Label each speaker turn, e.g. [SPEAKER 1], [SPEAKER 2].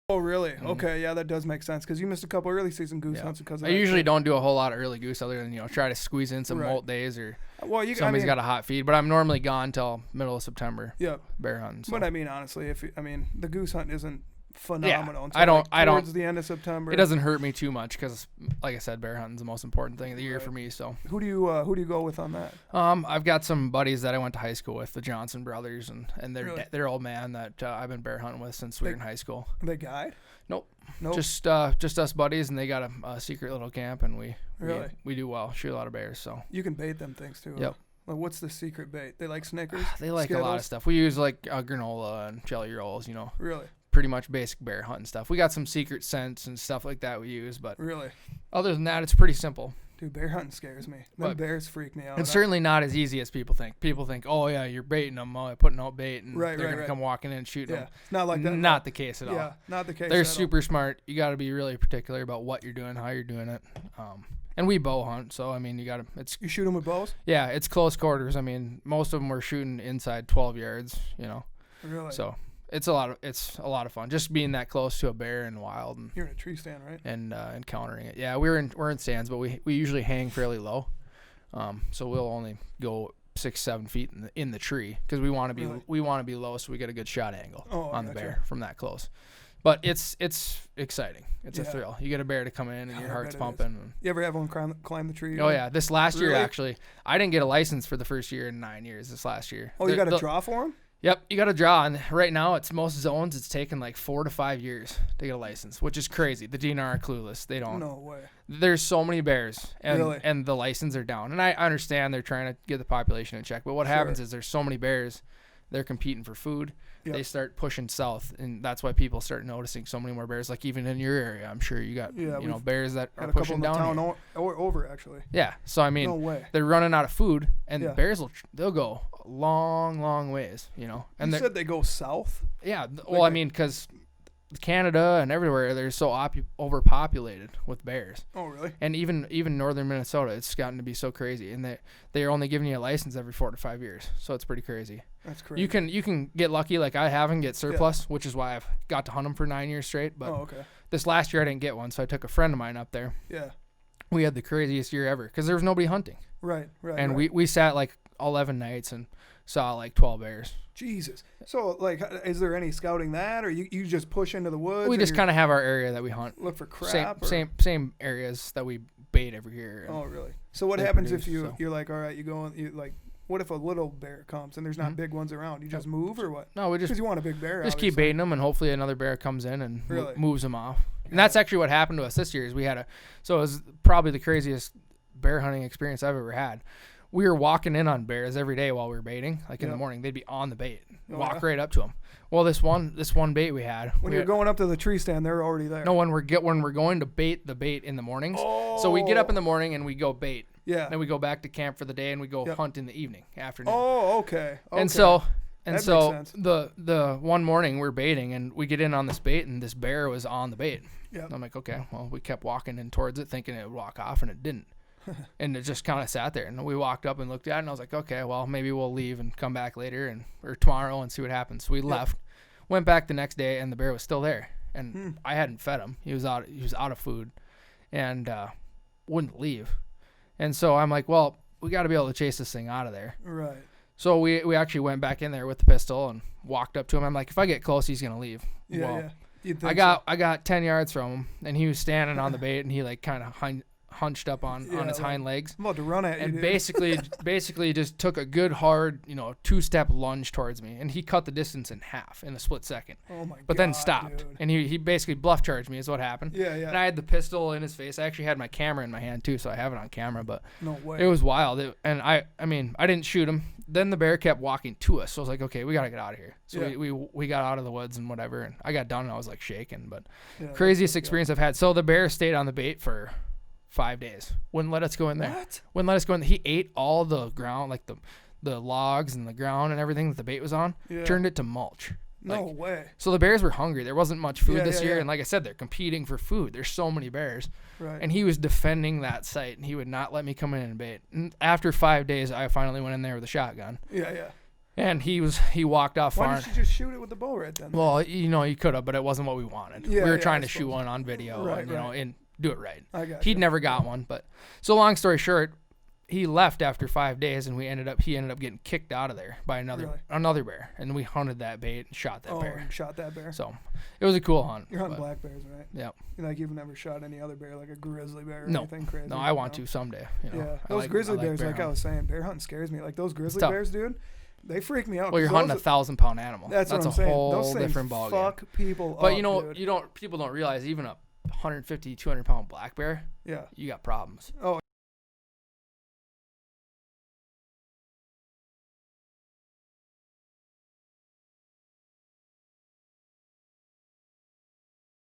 [SPEAKER 1] Oh, really? Okay, yeah, that does make sense because you missed a couple early season goose hunts because of
[SPEAKER 2] I
[SPEAKER 1] that
[SPEAKER 2] usually
[SPEAKER 1] too.
[SPEAKER 2] don't do a whole lot of early goose other than try to squeeze in some
[SPEAKER 1] Right.
[SPEAKER 2] molt days or
[SPEAKER 1] Well,
[SPEAKER 2] somebody's got a hot feed. But I'm normally gone till middle of September.
[SPEAKER 1] Yep.
[SPEAKER 2] Bear hunting. So.
[SPEAKER 1] But I mean, honestly, the goose hunt isn't phenomenal.
[SPEAKER 2] Yeah,
[SPEAKER 1] until
[SPEAKER 2] I don't.
[SPEAKER 1] Towards the end of September.
[SPEAKER 2] It doesn't hurt me too much because, like I said, bear hunting's the most important thing of the year for me. So
[SPEAKER 1] who do you go with on that?
[SPEAKER 2] I've got some buddies that I went to high school with, the Johnson brothers, and
[SPEAKER 1] Really?
[SPEAKER 2] they're old man that I've been bear hunting with since we were in high school.
[SPEAKER 1] They guide?
[SPEAKER 2] Nope.
[SPEAKER 1] Nope.
[SPEAKER 2] Just us buddies, and they got a secret little camp, and we do well, shoot a lot of bears. So
[SPEAKER 1] You can bait them things too.
[SPEAKER 2] Yep.
[SPEAKER 1] Well, what's the secret bait? They like Snickers?
[SPEAKER 2] They like
[SPEAKER 1] Skittles?
[SPEAKER 2] a lot of stuff. We use like granola and jelly rolls,
[SPEAKER 1] Really?
[SPEAKER 2] pretty much basic bear hunting stuff. We got some secret scents and stuff like that we use, but
[SPEAKER 1] Really?
[SPEAKER 2] other than that, it's pretty simple.
[SPEAKER 1] Dude, bear hunting scares me. Them
[SPEAKER 2] But-
[SPEAKER 1] bears freak me out.
[SPEAKER 2] And certainly not as easy as people think. People think, oh yeah, you're baiting them, putting out bait, and
[SPEAKER 1] Right,
[SPEAKER 2] they're
[SPEAKER 1] right,
[SPEAKER 2] gonna
[SPEAKER 1] right.
[SPEAKER 2] come walking in and shooting
[SPEAKER 1] Yeah,
[SPEAKER 2] them.
[SPEAKER 1] it's not like that.
[SPEAKER 2] Not the case at all.
[SPEAKER 1] Yeah, not the case.
[SPEAKER 2] They're
[SPEAKER 1] at all.
[SPEAKER 2] super smart. You got to be really particular about what you're doing, how you're doing it. And we bow hunt, so I mean,
[SPEAKER 1] You shoot them with bows?
[SPEAKER 2] it's close quarters. I mean, most of them were shooting inside 12 yards,
[SPEAKER 1] Really?
[SPEAKER 2] So it's a lot of fun just being that close to a bear in the wild
[SPEAKER 1] You're in a tree stand, right?
[SPEAKER 2] and encountering it. Yeah, we're in stands, but we usually hang fairly low. So we'll only go 6-7 feet in the tree because we want to be low so we get a good shot angle on the bear from that close. But it's exciting. It's a thrill. You get a bear to come in and your heart's pumping.
[SPEAKER 1] You ever have one climb the tree?
[SPEAKER 2] Oh yeah, this last year
[SPEAKER 1] Really?
[SPEAKER 2] actually, I didn't get a license for the first year in 9 years. This last year.
[SPEAKER 1] Oh, you got to draw for them?
[SPEAKER 2] Yep, you got to draw, and right now it's most zones. It's taken like 4 to 5 years to get a license, which is crazy. The DNR are clueless. They don't.
[SPEAKER 1] No way.
[SPEAKER 2] There's so many bears, and
[SPEAKER 1] Really?
[SPEAKER 2] and the license are down. And I understand they're trying to get the population in check, but what happens is there's so many bears, they're competing for food.
[SPEAKER 1] Yep.
[SPEAKER 2] They start pushing south, and that's why people start noticing so many more bears. Like even in your area, I'm sure you got bears that are
[SPEAKER 1] Got a couple
[SPEAKER 2] pushing
[SPEAKER 1] in the
[SPEAKER 2] down.
[SPEAKER 1] town
[SPEAKER 2] here.
[SPEAKER 1] or over actually.
[SPEAKER 2] Yeah, so I mean,
[SPEAKER 1] No way.
[SPEAKER 2] they're running out of food, and
[SPEAKER 1] Yeah.
[SPEAKER 2] bears they'll go a long ways, And
[SPEAKER 1] You said they go south?
[SPEAKER 2] yeah, well, I mean, because Canada and everywhere they're so overpopulated with bears,
[SPEAKER 1] Oh, really?
[SPEAKER 2] and even northern Minnesota, it's gotten to be so crazy, and they're only giving you a license every 4 to 5 years, so it's pretty crazy.
[SPEAKER 1] That's crazy.
[SPEAKER 2] You can get lucky like I have and get surplus, which is why I've got to hunt them for 9 years straight. But
[SPEAKER 1] okay.
[SPEAKER 2] this last year I didn't get one, so I took a friend of mine up there.
[SPEAKER 1] Yeah.
[SPEAKER 2] We had the craziest year ever because there was nobody hunting.
[SPEAKER 1] Right.
[SPEAKER 2] And
[SPEAKER 1] right.
[SPEAKER 2] we sat like 11 nights and saw like 12 bears.
[SPEAKER 1] Jesus. So, like, is there any scouting that, or you just push into the woods?
[SPEAKER 2] We
[SPEAKER 1] or
[SPEAKER 2] just
[SPEAKER 1] you're-
[SPEAKER 2] kind of have our area that we hunt.
[SPEAKER 1] look for crap.
[SPEAKER 2] Same areas that we bait every year.
[SPEAKER 1] Oh, really? So what
[SPEAKER 2] they
[SPEAKER 1] happens if
[SPEAKER 2] produce,
[SPEAKER 1] you're like, all right, what if a little bear comes and there's not big ones around? You just move or what?
[SPEAKER 2] No, we just
[SPEAKER 1] Because you want a big bear.
[SPEAKER 2] keep
[SPEAKER 1] obviously.
[SPEAKER 2] baiting them, and hopefully another bear comes in and
[SPEAKER 1] Really?
[SPEAKER 2] moves them off. And that's actually what happened to us this year. Is it was probably the craziest bear hunting experience I've ever had. We were walking in on bears every day while we were baiting. Like in the morning, they'd be on the bait, walk right up to them. Well, this one bait we had.
[SPEAKER 1] When you're going up to the tree stand, they're already there.
[SPEAKER 2] No, when we're going to bait the bait in the mornings. Oh. So we get up in the morning and we go bait.
[SPEAKER 1] Yeah.
[SPEAKER 2] Then we go back to camp for the day and we go hunt in the evening, afternoon.
[SPEAKER 1] Oh, okay.
[SPEAKER 2] And so
[SPEAKER 1] That makes sense.
[SPEAKER 2] the one morning we're baiting and we get in on this bait and this bear was on the bait.
[SPEAKER 1] Yep.
[SPEAKER 2] I'm like, okay, well, we kept walking in towards it thinking it would walk off and it didn't. And it just kind of sat there. And we walked up and looked at it and I was like, okay, well, maybe we'll leave and come back later or tomorrow and see what happens. So we left, went back the next day and the bear was still there. And I hadn't fed him. He was out of food and wouldn't leave. And so I'm like, well, we got to be able to chase this thing out of there.
[SPEAKER 1] Right.
[SPEAKER 2] So we actually went back in there with the pistol and walked up to him. I'm like, if I get close, he's going to leave.
[SPEAKER 1] Yeah,
[SPEAKER 2] well,
[SPEAKER 1] yeah. You'd think
[SPEAKER 2] I got 10 yards from him, and he was standing on the bait, and he like kind of hunched up on his hind legs.
[SPEAKER 1] I'm about to run at you,
[SPEAKER 2] and
[SPEAKER 1] dude.
[SPEAKER 2] basically just took a good hard 2-step lunge towards me, and he cut the distance in half in a split second.
[SPEAKER 1] Oh my god!
[SPEAKER 2] But then stopped,
[SPEAKER 1] dude.
[SPEAKER 2] and he basically bluff charged me is what happened.
[SPEAKER 1] Yeah, yeah.
[SPEAKER 2] And I had the pistol in his face. I actually had my camera in my hand too, so I have it on camera. But
[SPEAKER 1] No way.
[SPEAKER 2] it was wild. And I mean I didn't shoot him. Then the bear kept walking to us, so I was like, okay, we gotta get out of here. So we got out of the woods and whatever, and I got done and I was like shaking. But craziest experience I've had. So the bear stayed on the bait for 5 days. Wouldn't let us go in there.
[SPEAKER 1] What?
[SPEAKER 2] Wouldn't let us go in. He ate all the ground, like the logs and the ground and everything that the bait was on.
[SPEAKER 1] Yeah.
[SPEAKER 2] Turned it to mulch.
[SPEAKER 1] No way.
[SPEAKER 2] So the bears were hungry. There wasn't much food this year,
[SPEAKER 1] yeah.
[SPEAKER 2] and like I said, they're competing for food. There's so many bears.
[SPEAKER 1] Right.
[SPEAKER 2] And he was defending that site, and he would not let me come in and bait. And after 5 days, I finally went in there with a shotgun.
[SPEAKER 1] Yeah, yeah.
[SPEAKER 2] And he walked off far.
[SPEAKER 1] Why didn't you just shoot it with the bow right then?
[SPEAKER 2] Well, you could have, but it wasn't what we wanted.
[SPEAKER 1] Yeah,
[SPEAKER 2] we were
[SPEAKER 1] yeah,
[SPEAKER 2] trying
[SPEAKER 1] I
[SPEAKER 2] to shoot
[SPEAKER 1] suppose.
[SPEAKER 2] one on video,
[SPEAKER 1] Right,
[SPEAKER 2] and, you know,
[SPEAKER 1] right.
[SPEAKER 2] and do it right.
[SPEAKER 1] I got
[SPEAKER 2] He'd
[SPEAKER 1] you.
[SPEAKER 2] never got one, but so long story short, he left after 5 days, and he ended up getting kicked out of there by another bear, and we hunted that bait and shot that bear.
[SPEAKER 1] And shot that bear.
[SPEAKER 2] So it was a cool hunt.
[SPEAKER 1] You're hunting black bears, right?
[SPEAKER 2] Yeah.
[SPEAKER 1] Like you've never shot any other bear, like a grizzly bear or
[SPEAKER 2] No.
[SPEAKER 1] anything crazy?
[SPEAKER 2] No, I want to someday. You know?
[SPEAKER 1] Yeah,
[SPEAKER 2] I
[SPEAKER 1] those grizzly
[SPEAKER 2] I
[SPEAKER 1] bears,
[SPEAKER 2] bear
[SPEAKER 1] like I was saying, bear hunting scares me. Like those grizzly
[SPEAKER 2] tough.
[SPEAKER 1] bears, dude, they freak me out.
[SPEAKER 2] Well, you're
[SPEAKER 1] 'cause
[SPEAKER 2] hunting a
[SPEAKER 1] those-
[SPEAKER 2] 1,000-pound animal.
[SPEAKER 1] That's what I'm
[SPEAKER 2] a
[SPEAKER 1] saying.
[SPEAKER 2] whole
[SPEAKER 1] Those things
[SPEAKER 2] different ballgame.
[SPEAKER 1] fuck people
[SPEAKER 2] But
[SPEAKER 1] up, dude.
[SPEAKER 2] people don't realize even a 150, 200-pound black bear,
[SPEAKER 1] Yeah.
[SPEAKER 2] you got problems.
[SPEAKER 1] Oh,